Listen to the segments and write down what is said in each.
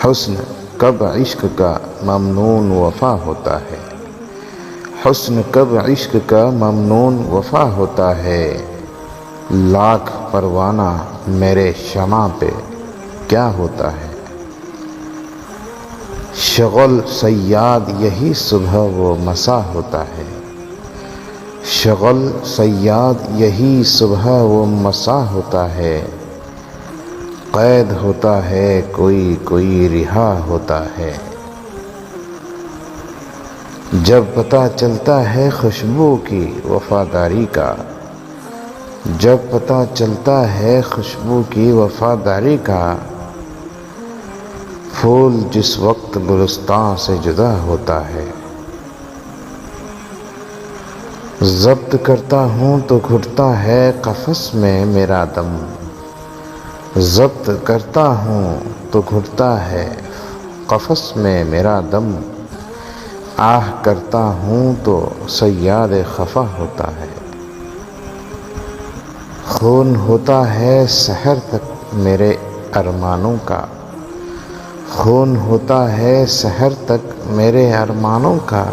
حسن کب عشق کا ممنون وفا ہوتا ہے، حسن کب عشق کا ممنون وفا ہوتا ہے، لاکھ پروانہ میرے شمع پہ کیا ہوتا ہے، شغل صیاد یہی صبح و مسا ہوتا ہے، شغل صیاد یہی صبح و مسا ہوتا ہے، قید ہوتا ہے کوئی کوئی رہا ہوتا ہے، جب پتہ چلتا ہے خوشبو کی وفاداری کا، جب پتہ چلتا ہے خوشبو کی وفاداری کا، پھول جس وقت گلستان سے جدا ہوتا ہے، ضبط کرتا ہوں تو گھٹتا ہے قفس میں میرا دم، ضبط کرتا ہوں تو گھٹتا ہے قفس میں میرا دم، آہ کرتا ہوں تو صیاد خفا ہوتا ہے، خون ہوتا ہے سحر تک میرے ارمانوں کا، خون ہوتا ہے سحر تک میرے ارمانوں کا،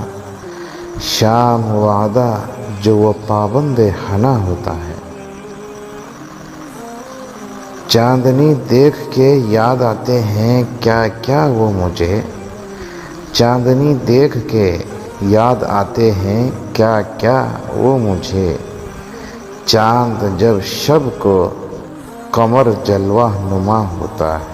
شام وعدہ جو وہ پابند حنا ہوتا ہے، چاندنی دیکھ کے یاد آتے ہیں کیا کیا وہ مجھے، چاندنی دیکھ کے یاد آتے ہیں کیا کیا وہ مجھے، چاند جب شب کو قمر جلوہ نما ہوتا ہے۔